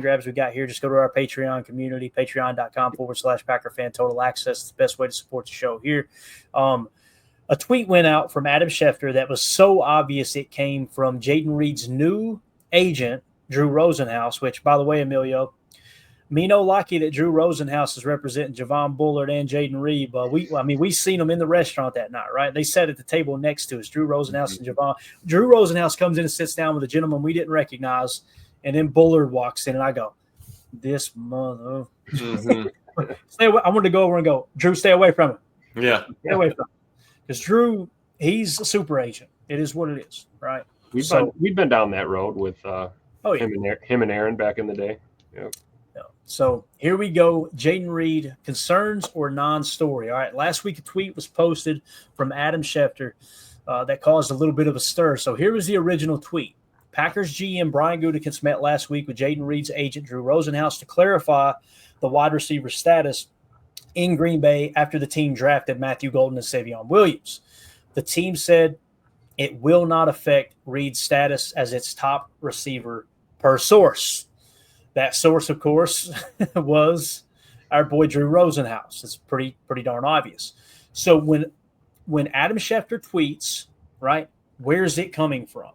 grabs we got here, just go to our Patreon community, patreon.com/PackerFan Total Access. It's the best way to support the show here. A tweet went out from Adam Schefter that was so obvious it came from Jayden Reed's new agent, Drew Rosenhaus, which, by the way, Emilio, me no lucky that Drew Rosenhaus is representing Javon Bullard and Jayden Reed, but we seen them in the restaurant that night, right? They sat at the table next to us, Drew Rosenhaus and Javon. Drew Rosenhaus comes in and sits down with a gentleman we didn't recognize, and then Bullard walks in, and I go, this mother. Stay away. I wanted to go over and go, Drew, stay away from him. Yeah. Stay away from him. Because Drew, he's a super agent. It is what it is, right? We've been down that road with him and Aaron back in the day. Yep. So here we go. Jayden Reed, concerns or non-story. All right. Last week, a tweet was posted from Adam Schefter that caused a little bit of a stir. So here was the original tweet. Packers GM Brian Gutekunst met last week with Jayden Reed's agent, Drew Rosenhaus, to clarify the wide receiver status in Green Bay after the team drafted Matthew Golden and Savion Williams. The team said it will not affect Reed's status as its top receiver per source. That source, of course, was our boy Drew Rosenhaus. It's pretty darn obvious. So when Adam Schefter tweets, right, where's it coming from?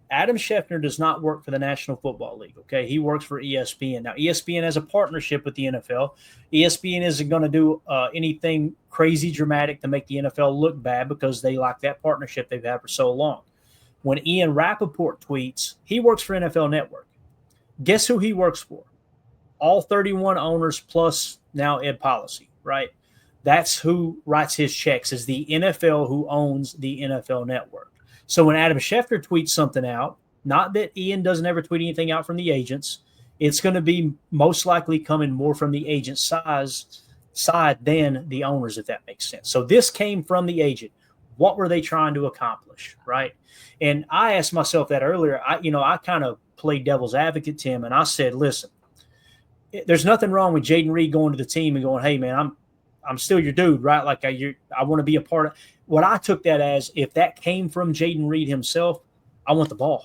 Adam Schefter does not work for the National Football League, okay? He works for ESPN. Now, ESPN has a partnership with the NFL. ESPN isn't going to do anything crazy dramatic to make the NFL look bad because they like that partnership they've had for so long. When Ian Rappaport tweets, he works for NFL Network. Guess who he works for? All 31 owners plus now Ed Policy, right? That's who writes his checks, is the NFL who owns the NFL Network. So when Adam Schefter tweets something out, not that Ian doesn't ever tweet anything out from the agents, it's going to be most likely coming more from the agent side than the owners, if that makes sense. So this came from the agent. What were they trying to accomplish, right? And I asked myself that earlier. I kind of played devil's advocate, Tim, and I said, listen, there's nothing wrong with Jayden Reed going to the team and going, hey, man, I'm still your dude, right? Like I want to be a part of – what I took that as, if that came from Jayden Reed himself, I want the ball.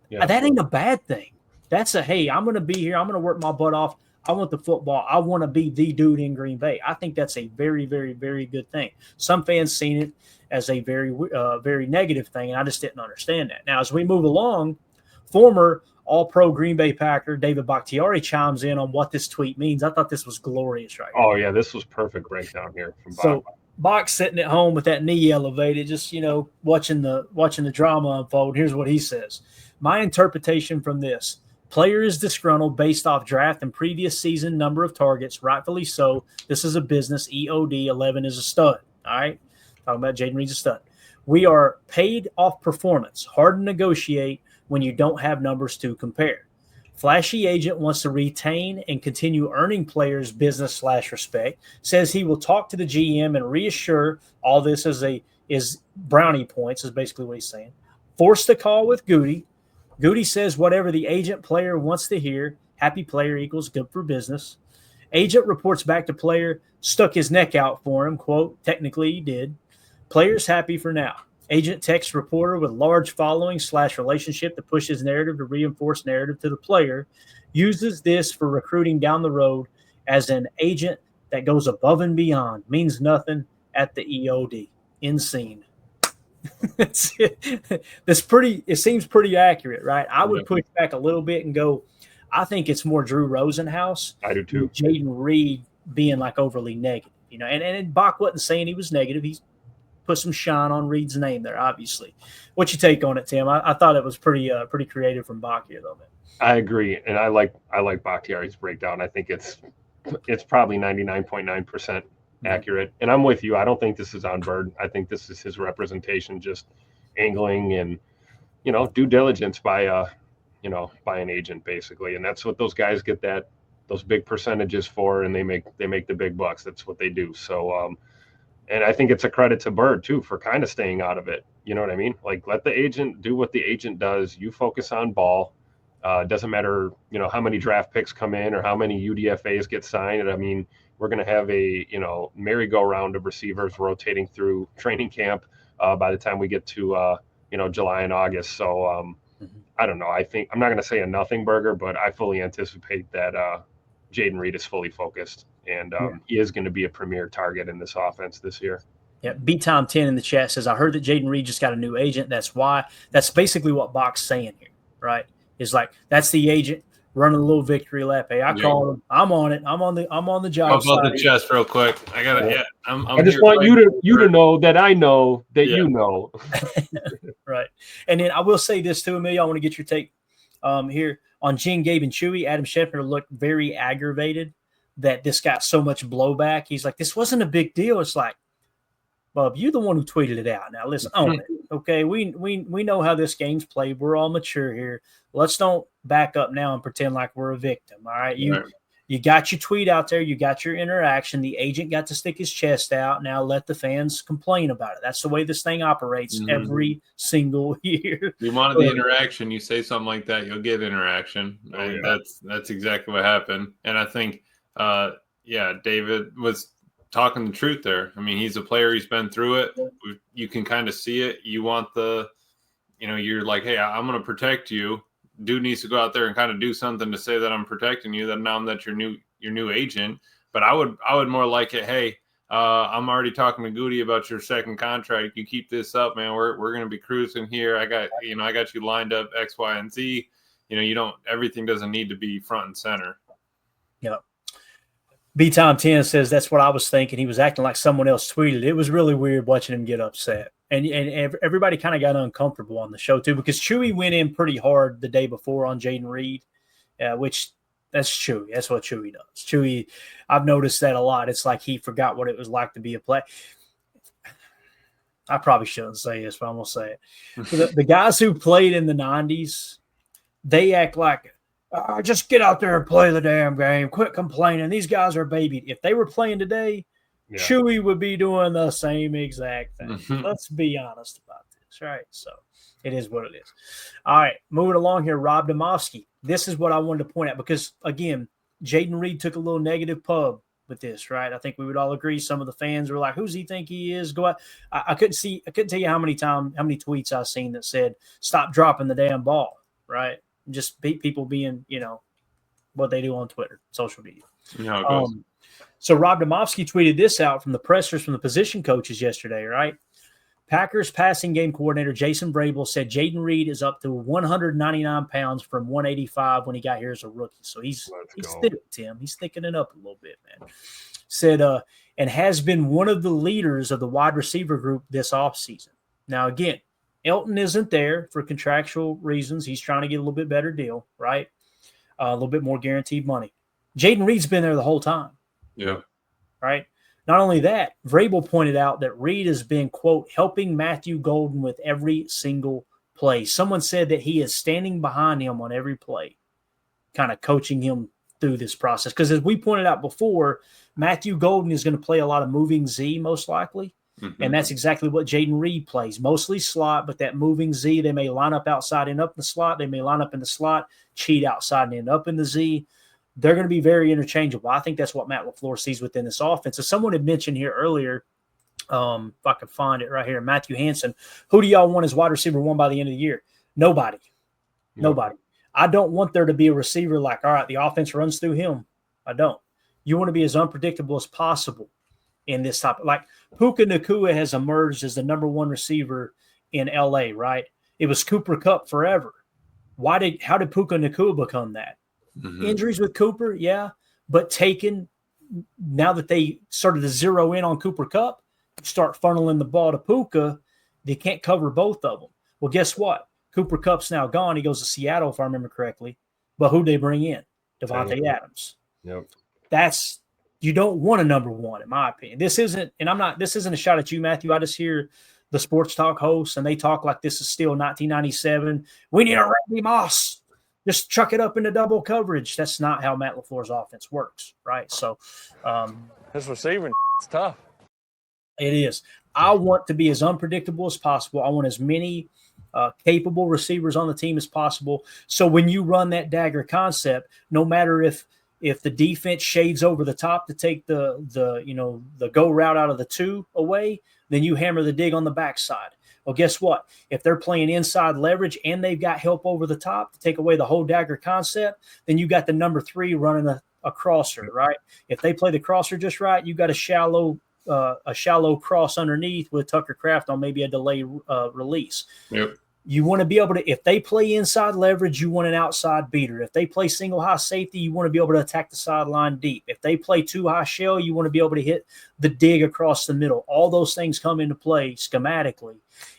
Yeah. That ain't a bad thing. That's hey, I'm going to be here. I'm going to work my butt off. I want the football. I want to be the dude in Green Bay. I think that's a very, very, very good thing. Some fans seen it as a very, very negative thing, and I just didn't understand that. Now, as we move along, former All-Pro Green Bay Packer David Bakhtiari chimes in on what this tweet means. I thought this was glorious right now. Oh, yeah, this was perfect breakdown here from Bach. So Bach sitting at home with that knee elevated, just, watching the drama unfold. Here's what he says. My interpretation from this: player is disgruntled based off draft and previous season number of targets, rightfully so. This is a business. EOD 11 is a stud. All right? Talking about Jayden Reed's a stud. We are paid off performance. Hard to negotiate when you don't have numbers to compare. Flashy agent wants to retain and continue earning players business/respect, says he will talk to the GM and reassure all this is brownie points, is basically what he's saying. Forced the call with Goody. Goody says whatever the agent player wants to hear. Happy player equals good for business. Agent reports back to player, stuck his neck out for him, quote, technically he did. Player's happy for now. Agent texts reporter with large following/relationship to push his narrative to reinforce narrative to the player, uses this for recruiting down the road as an agent that goes above and beyond, means nothing at the EOD. In scene. It seems pretty accurate, right? I would push back a little bit and go, I think it's more Drew Rosenhaus. I do too. Jayden Reed being like overly negative, and Bach wasn't saying he was negative. He's put some shine on Reed's name there, obviously. What's your take on it, Tim? I thought it was pretty creative from Bach here, though, man. I agree, and I like Bakhtiari's breakdown. I think it's probably 99.9% accurate, and I'm with you. I don't think this is on Bird. I think this is his representation, just angling and due diligence by an agent, basically, and that's what those guys get those big percentages for, and they make the big bucks. That's what they do. So. And I think it's a credit to Bird, too, for kind of staying out of it. You know what I mean? Like, let the agent do what the agent does. You focus on ball. Doesn't matter, how many draft picks come in or how many UDFAs get signed. I mean, we're going to have a, merry-go-round of receivers rotating through training camp by the time we get to, July and August. So I don't know. I think I'm not going to say a nothing burger, but I fully anticipate that Jayden Reed is fully focused, and he is going to be a premier target in this offense this year. Yeah, B-Time 10 in the chat says, I heard that Jayden Reed just got a new agent. That's why. That's basically what Bach's saying here, right? Is like, that's the agent running a little victory lap. Hey, I called him. I'm on it. I'm on the job. Pump up the chest real quick. I got it. Yeah, I just want you to know that I know that you know. Right. And then I will say this too, Amelia. I want to get your take here on Jen, Gabe, and Chewy. Adam Schefter looked very aggravated that this got so much blowback. He's like, this wasn't a big deal. It's like, Bub, you're the one who tweeted it out. Now, listen, own it, okay? We know how this game's played. We're all mature here. Let's don't back up now and pretend like we're a victim, all right? You got your tweet out there. You got your interaction. The agent got to stick his chest out. Now let the fans complain about it. That's the way this thing operates every single year. You wanted the interaction. You say something like that, you'll get interaction. That's exactly what happened. And I think, David was – talking the truth there. I mean, he's a player. He's been through it. You can kind of see it. You want you're like, hey, I'm going to protect you. Dude needs to go out there and kind of do something to say that I'm protecting you. That now that your new agent. But I would more like it. Hey, I'm already talking to Goody about your second contract. You keep this up, man. We're going to be cruising here. I got you lined up X, Y, and Z. Everything doesn't need to be front and center. Yep. B-Time 10 says that's what I was thinking. He was acting like someone else tweeted. It was really weird watching him get upset. And everybody kind of got uncomfortable on the show too, because Chewy went in pretty hard the day before on Jayden Reed, which that's Chewy. That's what Chewy does. Chewy, I've noticed that a lot. It's like he forgot what it was like to be a player. I probably shouldn't say this, but I'm going to say it. The guys who played in the 90s, they act like, just get out there and play the damn game. Quit complaining. These guys are babied. If they were playing today, Chewy would be doing the same exact thing. Let's be honest about this, right? So it is what it is. All right, moving along here, Rob Domofsky. This is what I wanted to point out because, again, Jayden Reed took a little negative pub with this, right? I think we would all agree. Some of the fans were like, who's he think he is? Go out. I couldn't tell you how many tweets I've seen that said, stop dropping the damn ball, right? Just people being, what they do on Twitter, social media. So Rob Domofsky tweeted this out from the pressers from the position coaches yesterday, right? Packers passing game coordinator Jason Vrabel said Jayden Reed is up to 199 pounds from 185 when he got here as a rookie. So he's thick, Tim. He's thickening it up a little bit, man. Said, and has been one of the leaders of the wide receiver group this offseason. Now, again, Elton isn't there for contractual reasons. He's trying to get a little bit better deal, right? A little bit more guaranteed money. Jayden Reed's been there the whole time. Yeah. Right? Not only that, Vrabel pointed out that Reed has been, quote, helping Matthew Golden with every single play. Someone said that he is standing behind him on every play, kind of coaching him through this process. Because as we pointed out before, Matthew Golden is going to play a lot of moving Z most likely. And that's exactly what Jayden Reed plays. Mostly slot, but that moving Z, they may line up outside and up in the slot. They may line up in the slot, cheat outside and end up in the Z. They're going to be very interchangeable. I think that's what Matt LaFleur sees within this offense. So someone had mentioned here earlier, if I could find it right here, Matthew Hansen, who do y'all want as wide receiver one by the end of the year? Nobody. Yep. Nobody. I don't want there to be a receiver like, all right, the offense runs through him. I don't. You want to be as unpredictable as possible in this type. Like Puka Nacua has emerged as the number one receiver in LA, right? It was Cooper Kupp forever. How did Puka Nacua become that? Injuries with Cooper, yeah, but taken now that they started to zero in on Cooper Kupp, start funneling the ball to Puka, they can't cover both of them. Well, guess what? Cooper Kupp's now gone. He goes to Seattle, if I remember correctly. But who'd they bring in? Devontae Adams. Yep. You don't want a number one, in my opinion. This isn't a shot at you, Matthew. I just hear the sports talk hosts, and they talk like this is still 1997. We need a Randy Moss. Just chuck it up into double coverage. That's not how Matt LaFleur's offense works, right? So his receiving is tough. It is. I want to be as unpredictable as possible. I want as many capable receivers on the team as possible. So when you run that dagger concept, no matter if the defense shades over the top to take the go route out of the two away, then you hammer the dig on the backside. Well, guess what? If they're playing inside leverage and they've got help over the top to take away the whole dagger concept, then you got the number 3 running a crosser, right? If they play the crosser just right, you got a shallow cross underneath with Tucker Kraft on maybe a delay release. Yep. You want to be able to, if they play inside leverage, you want an outside beater. If they play single high safety, you want to be able to attack the sideline deep. If they play 2 high shell, you want to be able to hit the dig across the middle. All those things come into play schematically.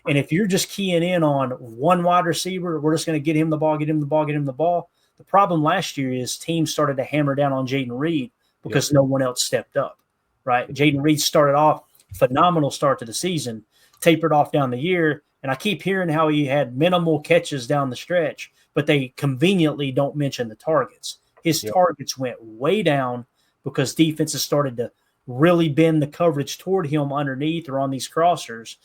And if you're just keying in on one wide receiver, we're just going to get him the ball, get him the ball, get him the ball. The problem last year is teams started to hammer down on Jayden Reed because no one else stepped up, right? Jayden Reed started off phenomenal start to the season, tapered off down the year. And I keep hearing how he had minimal catches down the stretch, but they conveniently don't mention the targets. His targets went way down because defenses started to really bend the coverage toward him underneath or on these crossers.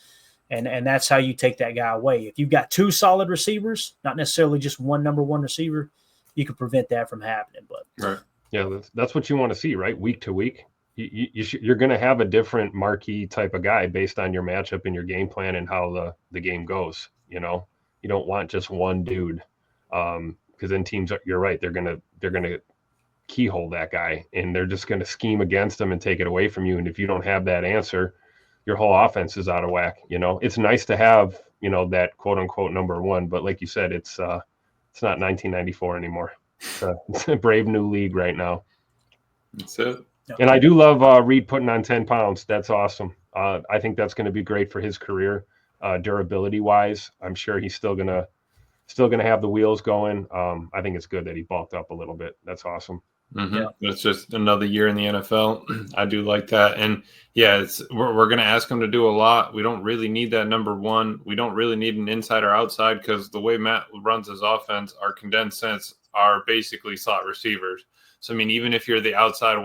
And that's how you take that guy away. If you've got 2 solid receivers, not necessarily just one number 1 receiver, you can prevent that from happening. But right. Yeah, that's what you want to see, right? Week to week. You're going to have a different marquee type of guy based on your matchup and your game plan and how the game goes. You don't want just one dude, because then teams, you're right, they're gonna keyhole that guy and they're just going to scheme against him and take it away from you. And if you don't have that answer, your whole offense is out of whack. It's nice to have that quote unquote number 1, but like you said, it's not 1994 anymore. It's a brave new league right now. That's it. And I do love Reed putting on 10 pounds. That's awesome. I think that's going to be great for his career, durability wise. I'm sure he's still gonna have the wheels going. I think it's good that he bulked up a little bit. That's awesome. Mm-hmm. Yeah. That's just another year in the NFL. I do like that. And yeah, we're going to ask him to do a lot. We don't really need that number 1. We don't really need an inside or outside because the way Matt runs his offense, our condensed sets are basically slot receivers. So, I mean, even if you're the outside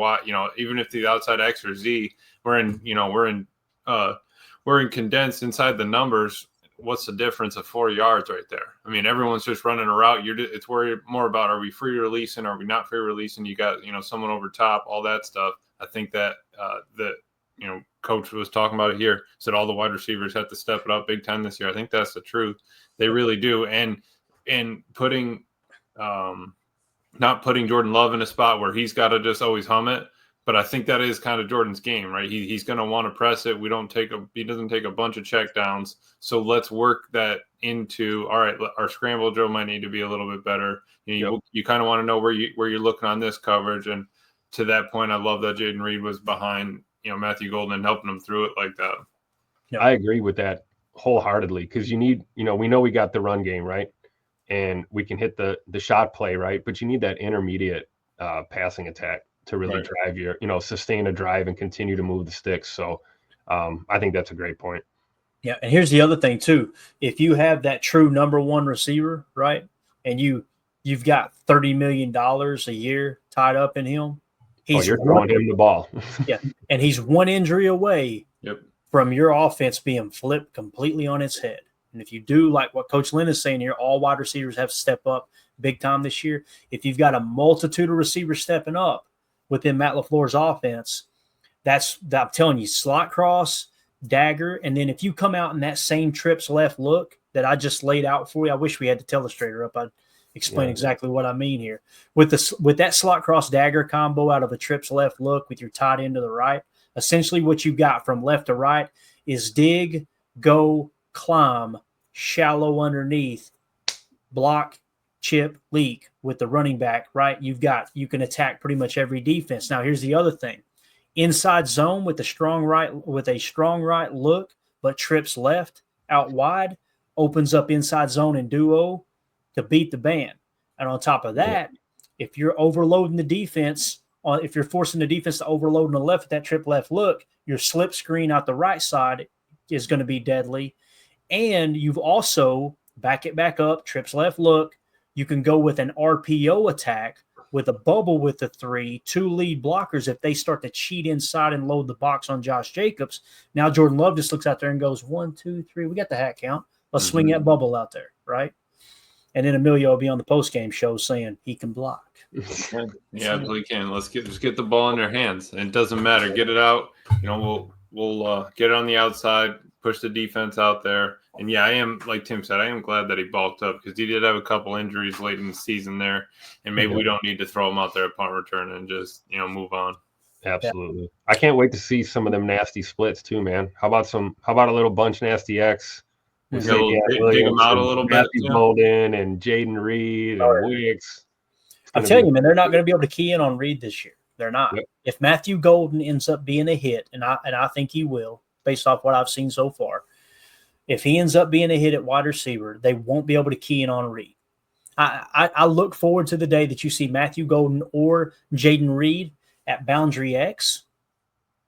even if the outside X or Z, we're in condensed inside the numbers. What's the difference of 4 yards right there? I mean, everyone's just running a route. It's worried more about, are we free releasing? Are we not free releasing? You got, someone over top, all that stuff. I think that coach was talking about it here, said all the wide receivers have to step it up big time this year. I think that's the truth. They really do. And putting, not putting Jordan Love in a spot where he's got to just always hum it. But I think that is kind of Jordan's game, right? He's going to want to press it. He doesn't take a bunch of check downs. So let's work that into, all right, our scramble drill might need to be a little bit better. You kind of want to know where you're looking on this coverage. And to that point, I love that Jayden Reed was behind, Matthew Golden and helping him through it like that. Yeah. I agree with that wholeheartedly because you need, we know we got the run game, right? And we can hit the shot play, right? But you need that intermediate passing attack to really drive your, sustain a drive and continue to move the sticks. So I think that's a great point. Yeah. And here's the other thing too. If you have that true number 1 receiver, right, and you've got $30 million a year tied up in him, you're throwing him the ball. Yeah. And he's 1 injury away from your offense being flipped completely on its head. And if you do like what Coach Lynn is saying here, all wide receivers have to step up big time this year. If you've got a multitude of receivers stepping up within Matt LaFleur's offense, I'm telling you, slot cross, dagger, and then if you come out in that same trips left look that I just laid out for you, I wish we had the telestrator up. I'd explain exactly what I mean here. With that slot cross dagger combo out of a trips left look with your tight end to the right, essentially what you've got from left to right is dig, go, climb, shallow underneath, block, chip, leak with the running back, right? You can attack pretty much every defense. Now, here's the other thing. Inside zone with a strong right look, but trips left out wide, opens up inside zone and duo to beat the band. And on top of that, if you're overloading the defense, if you're forcing the defense to overload on the left with that trip left look, your slip screen out the right side is going to be deadly. And you've also back it back up, trips left look. You can go with an RPO attack with a bubble with the 3, 2 lead blockers. If they start to cheat inside and load the box on Josh Jacobs, now Jordan Love just looks out there and goes 1, 2, 3. We got the hat count. Let's swing that bubble out there, right? And then Emilio will be on the post-game show saying he can block. Yeah, we can. Let's get the ball in their hands. And it doesn't matter. Get it out. We'll get it on the outside, push the defense out there, And yeah, I am, like Tim said, I am glad that he bulked up because he did have a couple injuries late in the season there, and maybe we don't need to throw him out there at punt return and just move on. Absolutely. I can't wait to see some of them nasty splits too, man. How about a little bunch nasty X with Yeah, we'll dig Williams him out a and little bit. Matthew Yeah. Golden and Jayden Reed and Wicks. I'm telling you, man, they're not going to be able to key in on Reed this year. They're not. Yep. If Matthew Golden ends up being a hit, and I think he will, based off what I've seen so far, if he ends up being a hit at wide receiver, they won't be able to key in on Reed. I look forward to the day that you see Matthew Golden or Jayden Reed at boundary X,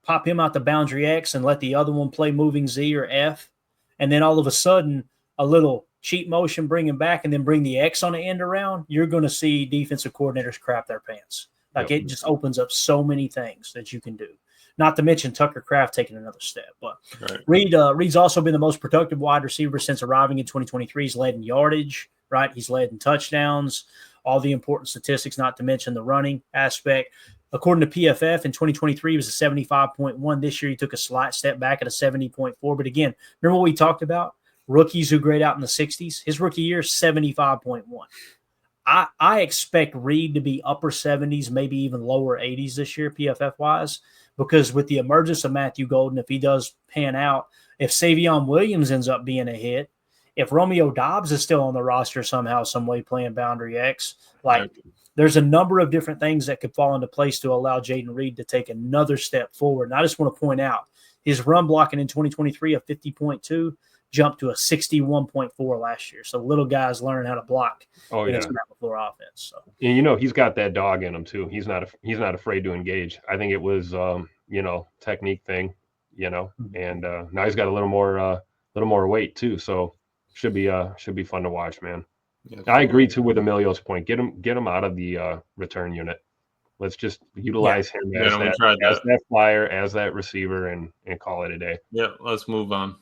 pop him out the boundary X and let the other one play moving Z or F, and then all of a sudden a little cheat motion, bring him back, and then bring the X on the end around. You're going to see defensive coordinators crap their pants. Like it just opens up so many things that you can do. Not to mention Tucker Kraft taking another step. But Reed's also been the most productive wide receiver since arriving in 2023. He's led in yardage, right? He's led in touchdowns, all the important statistics, not to mention the running aspect. According to PFF, in 2023, he was a 75.1. This year, he took a slight step back at a 70.4. But again, remember what we talked about? Rookies who grade out in the 60s. His rookie year, 75.1. I expect Reed to be upper 70s, maybe even lower 80s this year, PFF-wise, because with the emergence of Matthew Golden, if he does pan out, if Savion Williams ends up being a hit, if Romeo Doubs is still on the roster somehow, some way playing boundary X, there's a number of different things that could fall into place to allow Jayden Reed to take another step forward. And I just want to point out his run blocking in 2023 of 50.2 jumped to a 61.4 last year. So little guys learn how to block in his floor offense. So and he's got that dog in him too. He's not afraid to engage. I think it was technique thing, and now he's got a little more weight too. So should be fun to watch, man. Yeah, I agree too with Emilio's point. Get him out of the return unit. Let's just utilize him as that flyer, as that receiver, and call it a day. Yeah, let's move on.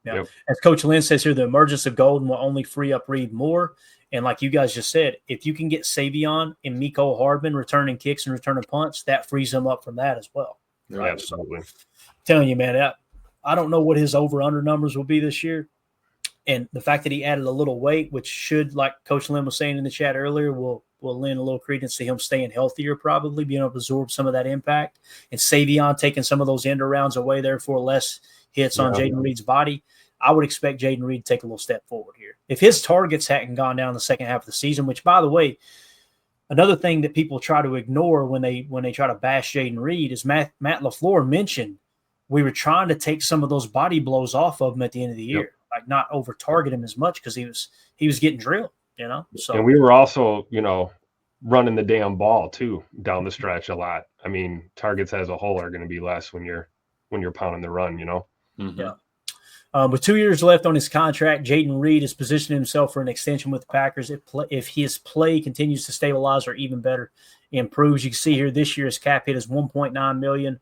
Yeah. Yep. As Coach Lynn says here, the emergence of Golden will only free up Reed more. And like you guys just said, if you can get Savion and Miko Hardman returning kicks and returning punts, that frees them up from that as well. Right? Absolutely. So, telling you, man, I don't know what his over-under numbers will be this year. And the fact that he added a little weight, which should, like Coach Lynn was saying in the chat earlier, will lend a little credence to him staying healthier, probably being able to absorb some of that impact. And Savion taking some of those end arounds away, therefore less hits on Jayden Reed's body. I would expect Jayden Reed to take a little step forward here. If his targets hadn't gone down the second half of the season, which, by the way, another thing that people try to ignore when they try to bash Jayden Reed is Matt LaFleur mentioned we were trying to take some of those body blows off of him at the end of the year, like not over target him as much because he was getting drilled, So and we were also, running the damn ball too down the stretch a lot. I mean, targets as a whole are going to be less when you're pounding the run, Mm-hmm. Yeah. With 2 years left on his contract, Jayden Reed has positioned himself for an extension with the Packers. If his play continues to stabilize or even better improves, you can see here this year's cap hit is $1.9 million.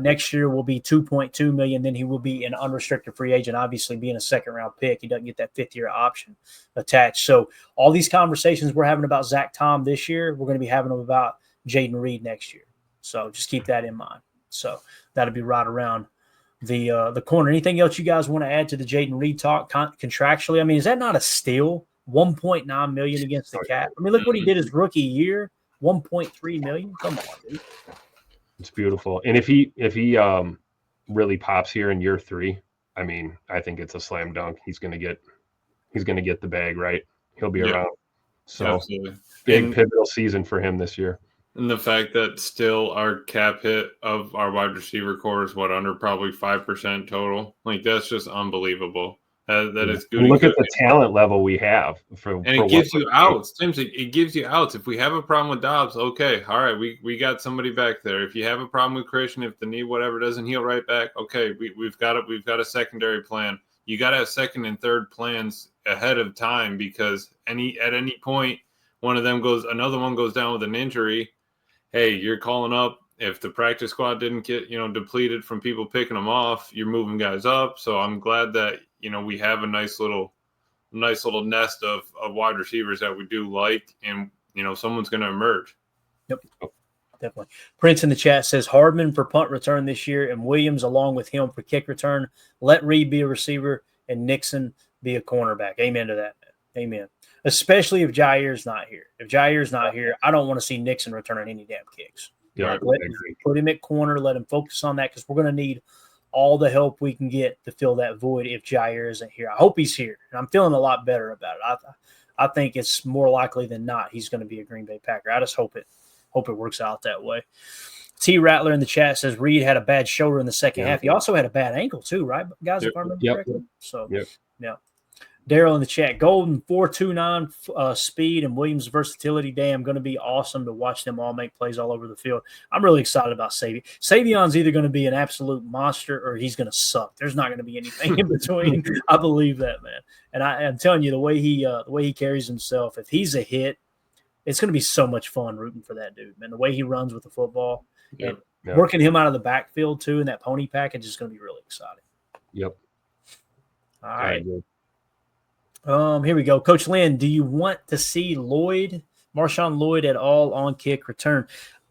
Next year will be $2.2 million. Then he will be an unrestricted free agent, obviously being a second-round pick. He doesn't get that fifth-year option attached. So all these conversations we're having about Zach Tom this year, we're going to be having them about Jayden Reed next year. So just keep that in mind. So that'll be right around the corner. Anything else you guys want to add to the Jayden Reed talk contractually? I mean, is that not a steal? $1.9 million against the cap. I mean, look what he did his rookie year. $1.3 million. Come on, dude. It's beautiful. And if he really pops here in year 3, I mean, I think it's a slam dunk. He's gonna get the bag, right? He'll be around. So absolutely. Big pivotal season for him this year. And the fact that still our cap hit of our wide receiver core is under probably 5% total. Like that's just unbelievable. That is good. Look at the talent level we have it gives you outs. Tim, it gives you outs. If we have a problem with Dobbs, okay, all right, we got somebody back there. If you have a problem with Christian, if the knee whatever doesn't heal right back, okay, we've got a secondary plan. You got to have second and third plans ahead of time because at any point another one goes down with an injury. Hey, you're calling up. If the practice squad didn't get, depleted from people picking them off, you're moving guys up. So I'm glad that, we have a nice little nest of wide receivers that we do like, and, someone's going to emerge. Yep, definitely. Prince in the chat says Hardman for punt return this year and Williams along with him for kick return. Let Reed be a receiver and Nixon be a cornerback. Amen to that, man. Amen. Especially if Jair's not here. If Jair's not here, I don't want to see Nixon returning any damn kicks. Yeah, Put him at corner. Let him focus on that because we're going to need all the help we can get to fill that void if Jair isn't here. I hope he's here, and I'm feeling a lot better about it. I think it's more likely than not he's going to be a Green Bay Packer. I just hope it works out that way. T. Rattler in the chat says Reed had a bad shoulder in the second half. He also had a bad ankle too, right, guys? If I remember correctly. So, yeah. Daryl in the chat, Golden 4.29 speed and Williams' versatility. Damn, going to be awesome to watch them all make plays all over the field. I'm really excited about Savion. Savion's either going to be an absolute monster or he's going to suck. There's not going to be anything in between. I believe that, man. And I'm telling you, the way he carries himself, if he's a hit, it's going to be so much fun rooting for that dude, man. The way he runs with the football and working him out of the backfield too in that pony package is going to be really exciting. Yep. All right. Here we go. Coach Lynn, do you want to see Marshawn Lloyd at all on kick return?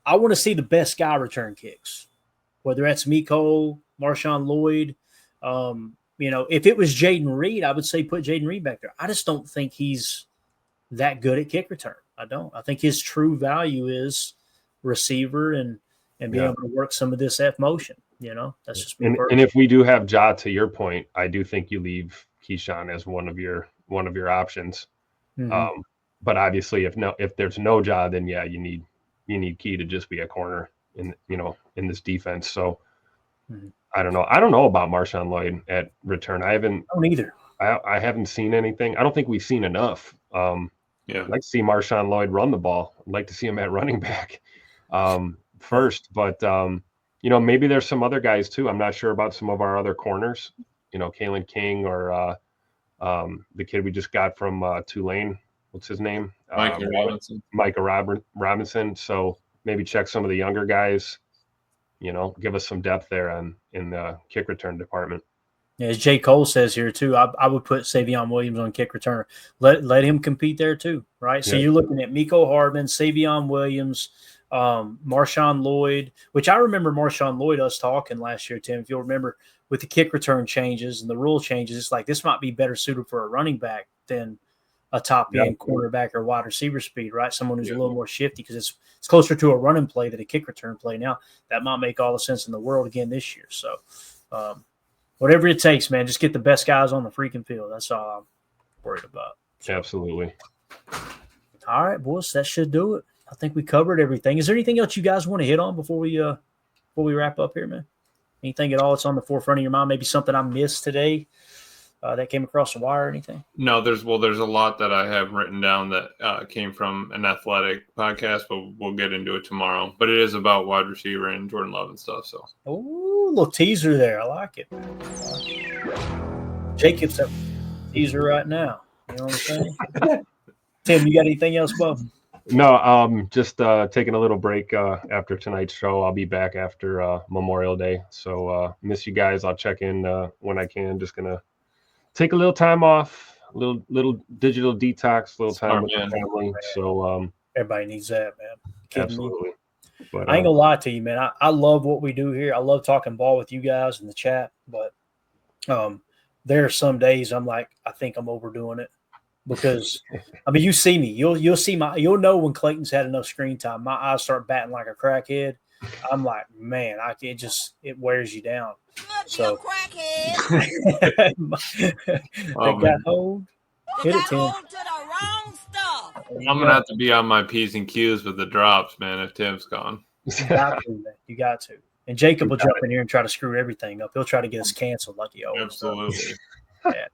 I want to see the best guy return kicks, whether that's Miko, Marshawn Lloyd. If it was Jayden Reed, I would say put Jayden Reed back there. I just don't think he's that good at kick return. I don't. I think his true value is receiver and being able to work some of this F motion. That's just and if we do have Ja, to your point, I do think you leave Keyshawn as one of your options. Mm-hmm. But obviously if there's no Ja, then you need Key to just be a corner in this defense. So I don't know. I don't know about Marshawn Lloyd at return. I don't either. I haven't seen anything. I don't think we've seen enough. I'd like to see Marshawn Lloyd run the ball. I'd like to see him at running back first, but maybe there's some other guys too. I'm not sure about some of our other corners, Kalen King or the kid we just got from Tulane. What's his name? Micah Robinson. So maybe check some of the younger guys, give us some depth there in the kick return department. Yeah, as J. Cole says here too, I would put Savion Williams on kick returner. Let him compete there too, right? So you're looking at Miko Hardman, Savion Williams, Marshawn Lloyd, which I remember Marshawn Lloyd us talking last year, Tim, if you'll remember, with the kick return changes and the rule changes. It's like this might be better suited for a running back than a top end quarterback or wide receiver speed, right? Someone who's a little more shifty because it's closer to a running play than a kick return play. Now that might make all the sense in the world again this year. So whatever it takes, man, just get the best guys on the freaking field. That's all I'm worried about. So. Absolutely. All right, boys, that should do it. I think we covered everything. Is there anything else you guys want to hit on before we wrap up here, man? Anything at all that's on the forefront of your mind? Maybe something I missed today that came across the wire or anything? No, there's a lot that I have written down that came from an athletic podcast, but we'll get into it tomorrow. But it is about wide receiver and Jordan Love and stuff. So, little teaser there. I like it. Jacob's a teaser right now. You know what I'm saying? Tim, you got anything else, bub? No, just taking a little break after tonight's show. I'll be back after Memorial Day. So miss you guys. I'll check in when I can. Just gonna take a little time off, a little digital detox, a little time with the family. So everybody needs that, man. Absolutely. But I ain't gonna lie to you, man. I love what we do here. I love talking ball with you guys in the chat, but there are some days I'm like, I think I'm overdoing it. Because I mean, you see me, you'll know when Clayton's had enough screen time. My eyes start batting like a crackhead. I'm like, man, it wears you down. So crackhead. Got hold. Hit it, Tim. I'm gonna have to be on my P's and Q's with the drops, man. If Tim's gone, you got to. And Jacob will jump in here and try to screw everything up. He'll try to get us canceled like he always does. Yeah.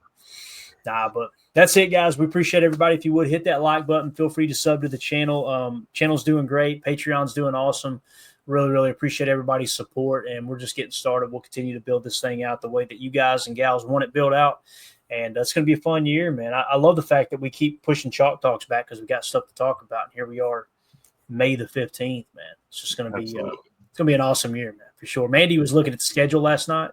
Nah, but that's it, guys. We appreciate everybody. If you would hit that like button, feel free to sub to the channel. Channel's doing great. Patreon's doing awesome. Really, really appreciate everybody's support. And we're just getting started. We'll continue to build this thing out the way that you guys and gals want it built out. And that's going to be a fun year, man. I love the fact that we keep pushing Chalk Talks back because we got stuff to talk about. And here we are, May the 15th, man. It's just going to be it's going to be an awesome year, man, for sure. Mandy was looking at the schedule last night.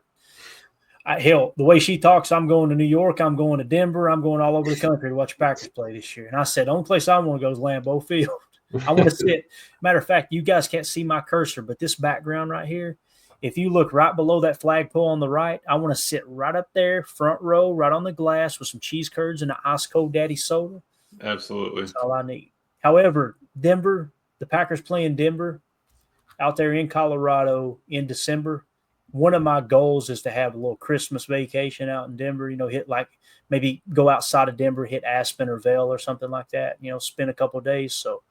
Hell, the way she talks, I'm going to New York, I'm going to Denver, I'm going all over the country to watch Packers play this year. And I said, the only place I want to go is Lambeau Field. I want to sit. Matter of fact, you guys can't see my cursor, but this background right here If you look right below that flagpole on the right, I want to sit right up there, front row, right on the glass with some cheese curds and an ice cold daddy soda. Absolutely. That's all I need. However, Denver, the Packers playing Denver out there in Colorado in December. One of my goals is to have a little Christmas vacation out in Denver, hit maybe go outside of Denver, hit Aspen or Vail or something like that, spend a couple of days. So